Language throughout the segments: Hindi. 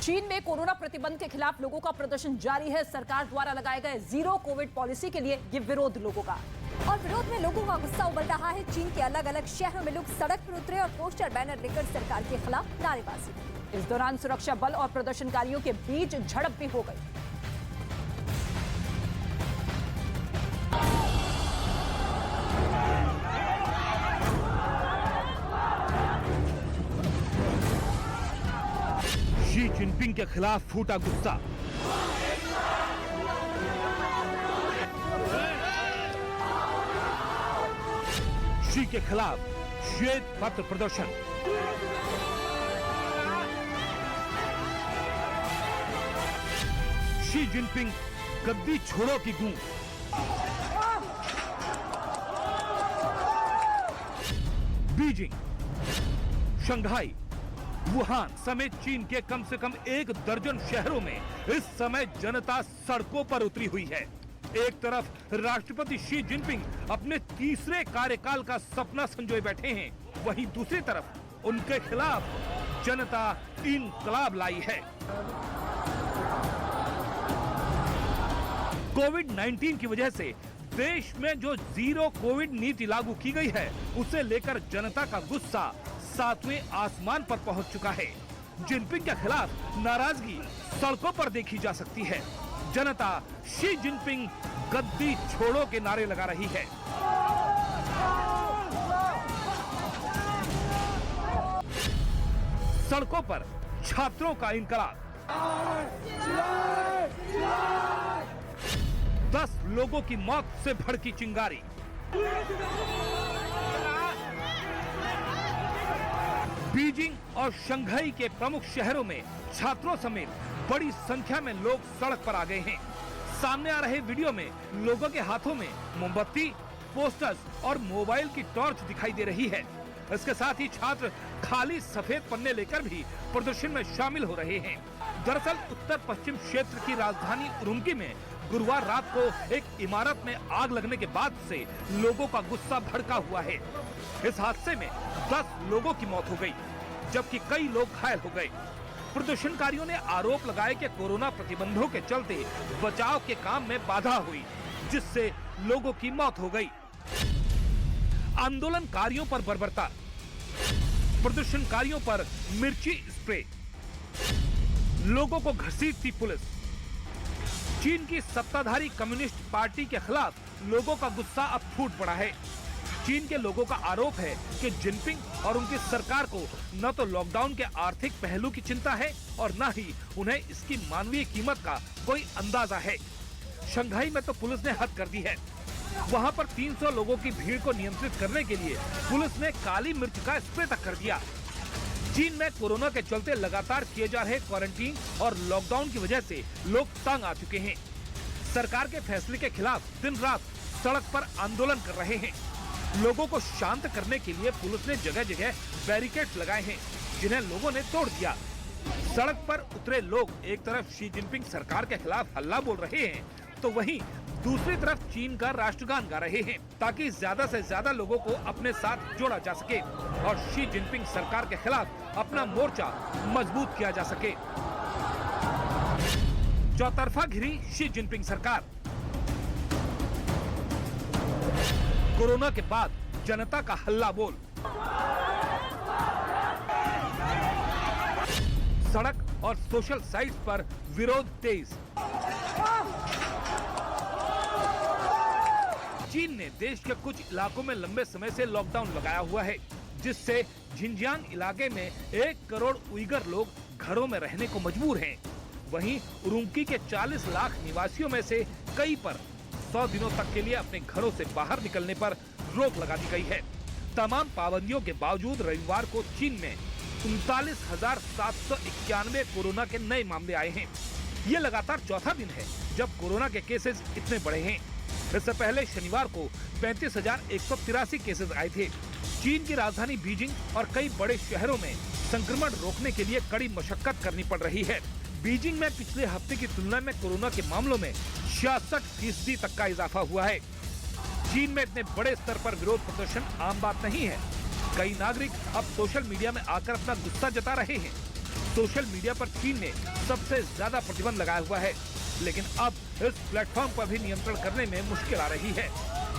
चीन में कोरोना प्रतिबंध के खिलाफ लोगों का प्रदर्शन जारी है। सरकार द्वारा लगाए गए जीरो कोविड पॉलिसी के लिए ये विरोध लोगों का, और विरोध में लोगों का गुस्सा उबल रहा है। चीन के अलग अलग शहरों में लोग सड़क पर उतरे और पोस्टर बैनर लेकर सरकार के खिलाफ नारेबाजी की। इस दौरान सुरक्षा बल और प्रदर्शनकारियों के बीच झड़प भी हो गई। शी जिनपिंग के खिलाफ फूटा गुस्सा। शी के खिलाफ श्वेत पत्र प्रदर्शन। शी जिनपिंग गद्दी छोड़ो की गूंज। बीजिंग, शंघाई, वुहान समेत चीन के कम से कम 1 दर्जन शहरों में इस समय जनता सड़कों पर उतरी हुई है। एक तरफ राष्ट्रपति शी जिनपिंग अपने तीसरे कार्यकाल का सपना संजोए बैठे हैं, वहीं दूसरी तरफ उनके खिलाफ जनता इंकलाब लाई है। कोविड-19 की वजह से देश में जो जीरो कोविड नीति लागू की गई है, उसे लेकर जनता का गुस्सा 7वें आसमान पर पहुंच चुका है। जिनपिंग के खिलाफ नाराजगी सड़कों पर देखी जा सकती है। जनता शी जिनपिंग गद्दी छोड़ो के नारे लगा रही है। सड़कों पर छात्रों का इंकलाब। 10 लोगों की मौत से भड़की चिंगारी। बीजिंग और शंघाई के प्रमुख शहरों में छात्रों समेत बड़ी संख्या में लोग सड़क पर आ गए हैं। सामने आ रहे वीडियो में लोगों के हाथों में मोमबत्ती, पोस्टर्स और मोबाइल की टॉर्च दिखाई दे रही है। इसके साथ ही छात्र खाली सफेद पन्ने लेकर भी प्रदर्शन में शामिल हो रहे हैं। दरअसल उत्तर पश्चिम क्षेत्र की राजधानी उरुमकी में गुरुवार रात को एक इमारत में आग लगने के बाद से लोगों का गुस्सा भड़का हुआ है। इस हादसे में 10 लोगों की मौत हो गई, जबकि कई लोग घायल हो गए। प्रदर्शनकारियों ने आरोप लगाए कि कोरोना प्रतिबंधों के चलते बचाव के काम में बाधा हुई, जिससे लोगों की मौत हो गई। आंदोलनकारियों पर बर्बरता, प्रदर्शनकारियों पर मिर्ची स्प्रे, लोगों को घसीटती पुलिस। चीन की सत्ताधारी कम्युनिस्ट पार्टी के खिलाफ लोगों का गुस्सा अब फूट पड़ा है। चीन के लोगों का आरोप है कि जिनपिंग और उनकी सरकार को न तो लॉकडाउन के आर्थिक पहलू की चिंता है और न ही उन्हें इसकी मानवीय कीमत का कोई अंदाजा है। शंघाई में तो पुलिस ने हद कर दी है। वहां पर 300 लोगों की भीड़ को नियंत्रित करने के लिए पुलिस ने काली मिर्च का स्प्रे तक कर दिया। चीन में कोरोना के चलते लगातार किए जा रहे क्वारंटीन और लॉकडाउन की वजह से लोग तंग आ चुके हैं। सरकार के फैसले के खिलाफ दिन रात सड़क पर आंदोलन कर रहे हैं। लोगों को शांत करने के लिए पुलिस ने जगह जगह बैरिकेड्स लगाए हैं, जिन्हें लोगों ने तोड़ दिया। सड़क पर उतरे लोग एक तरफ शी जिनपिंग सरकार के खिलाफ हल्ला बोल रहे हैं, तो वहीं दूसरी तरफ चीन का राष्ट्रगान गा रहे हैं, ताकि ज्यादा से ज्यादा लोगों को अपने साथ जोड़ा जा सके और शी जिनपिंग सरकार के खिलाफ अपना मोर्चा मजबूत किया जा सके। चौतरफा घिरी शी जिनपिंग सरकार। कोरोना के बाद जनता का हल्ला बोल। सड़क और सोशल साइट्स पर विरोध तेज। चीन ने देश के कुछ इलाकों में लंबे समय से लॉकडाउन लगाया हुआ है, जिससे झिंजियांग इलाके में 1 करोड़ उइगर लोग घरों में रहने को मजबूर हैं। वहीं उरुमकी के 40 लाख निवासियों में से कई पर 100 दिनों तक के लिए अपने घरों से बाहर निकलने पर रोक लगा दी गई है। तमाम पाबंदियों के बावजूद रविवार को चीन में 39,791 कोरोना के नए मामले आए हैं। ये लगातार चौथा दिन है जब कोरोना के केसेस इतने बढ़े हैं। इससे पहले शनिवार को 35,183 केसेस आए थे। चीन की राजधानी बीजिंग और कई बड़े शहरों में संक्रमण रोकने के लिए कड़ी मशक्कत करनी पड़ रही है। बीजिंग में पिछले हफ्ते की तुलना में कोरोना के मामलों में 66% तक का इजाफा हुआ है। चीन में इतने बड़े स्तर पर विरोध प्रदर्शन आम बात नहीं है। कई नागरिक अब सोशल मीडिया में आकर अपना गुस्सा जता रहे हैं। सोशल मीडिया पर चीन ने सबसे ज्यादा प्रतिबंध लगाया हुआ है, लेकिन अब इस प्लेटफॉर्म पर भी नियंत्रण करने में मुश्किल आ रही है।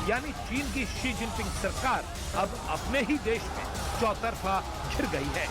यानी चीन की शी जिनपिंग सरकार अब अपने ही देश में चौतरफा घिर गई है।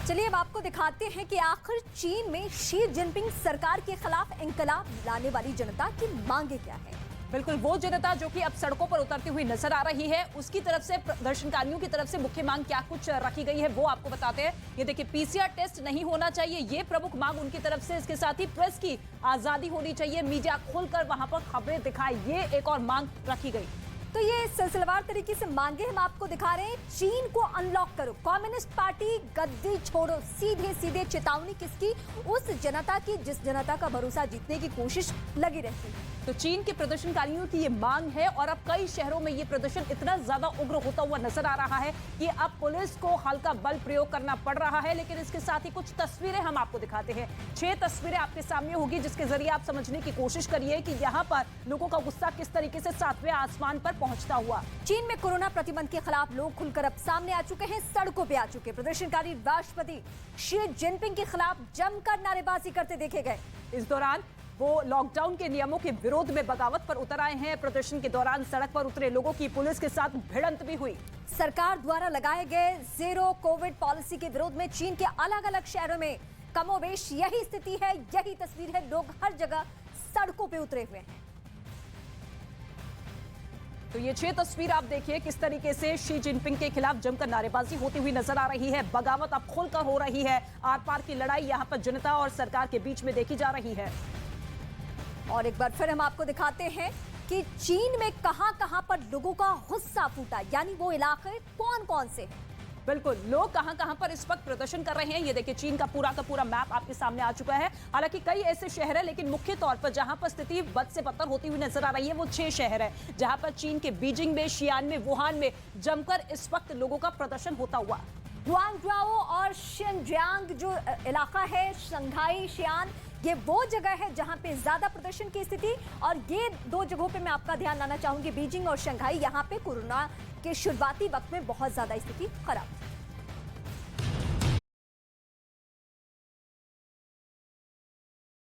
चलिए अब आपको दिखाते हैं कि आखिर चीन में शी जिनपिंग सरकार के खिलाफ इंकलाब लाने वाली जनता की मांगे क्या है। बिल्कुल, वो जनता जो कि अब सड़कों पर उतरती हुई नजर आ रही है, उसकी तरफ से प्रदर्शनकारियों की तरफ से मुख्य मांग क्या कुछ रखी गई है वो आपको बताते हैं। ये देखिए, पीसीआर टेस्ट नहीं होना चाहिए, ये प्रमुख मांग उनकी तरफ से। इसके साथ ही प्रेस की आजादी होनी चाहिए, मीडिया खुलकर वहां पर खबरें दिखाए, ये एक और मांग रखी गई। तो ये सिलसिलेवार तरीके से मांगे हम आपको दिखा रहे हैं। चीन को अनलॉक करो, कम्युनिस्ट पार्टी गद्दी छोड़ो, सीधे सीधे चेतावनी किसकी? उस जनता की जिस जनता का भरोसा जीतने की कोशिश लगी रहती है। तो चीन के प्रदर्शनकारियों की ये मांग है और अब कई शहरों में ये प्रदर्शन इतना ज्यादा उग्र होता हुआ नजर आ रहा है कि अब पुलिस को हल्का बल प्रयोग करना पड़ रहा है। लेकिन इसके साथ ही कुछ तस्वीरें हम आपको दिखाते हैं। 6 तस्वीरें आपके सामने होगी, जिसके जरिए आप समझने की कोशिश करिए कि यहाँ पर लोगों का गुस्सा किस तरीके से 7वें आसमान पर पहुंचता हुआ। चीन में कोरोना प्रतिबंध के खिलाफ लोग खुलकर अब सामने आ चुके हैं, सड़कों पे आ चुके। प्रदर्शनकारी राष्ट्रपति शी जिनपिंग के खिलाफ जमकर नारेबाजी करते देखे गए। इस दौरान वो लॉकडाउन के नियमों के विरोध में बगावत पर उतर आए हैं। प्रदर्शन के दौरान सड़क पर उतरे लोगों की पुलिस के साथ भिड़ंत भी हुई। सरकार द्वारा लगाए गए जीरो कोविड पॉलिसी के विरोध में चीन के अलग अलग शहरों में कमोबेश यही स्थिति है, यही तस्वीर है। लोग हर जगह सड़कों पे उतरे हुए हैं। तो ये 6 तस्वीर आप देखिए, किस तरीके से शी जिनपिंग के खिलाफ जमकर नारेबाजी होती हुई नजर आ रही है। बगावत अब खुलकर हो रही है। आर पार की लड़ाई यहाँ पर जनता और सरकार के बीच में देखी जा रही है। और एक बार फिर हम आपको दिखाते हैं कि चीन में कहां-कहां पर लोगों का गुस्सा फूटा, यानी वो इलाके कौन-कौन से हैं। बिल्कुल, लोग कहां-कहां पर इस वक्त प्रदर्शन कर रहे हैं। ये देखिए, चीन का पूरा मैप आपके सामने आ चुका है। हालांकि कई ऐसे शहर हैं, लेकिन मुख्य तौर पर जहां पर स्थिति बद से बदतर होती हुई नजर आ रही है वो 6 शहर है, जहां पर चीन के बीजिंग में, शियान में, वुहान में जमकर इस वक्त लोगों का प्रदर्शन होता हुआ। गुआंगझाओ और शिनजियांग जो इलाका है, शंघाई, शियान, ये वो जगह है जहां पे ज्यादा प्रदर्शन की स्थिति। और ये 2 जगहों पे मैं आपका ध्यान लाना चाहूंगी, बीजिंग और शंघाई। यहाँ पे कोरोना के शुरुआती वक्त में बहुत ज्यादा स्थिति खराब थी।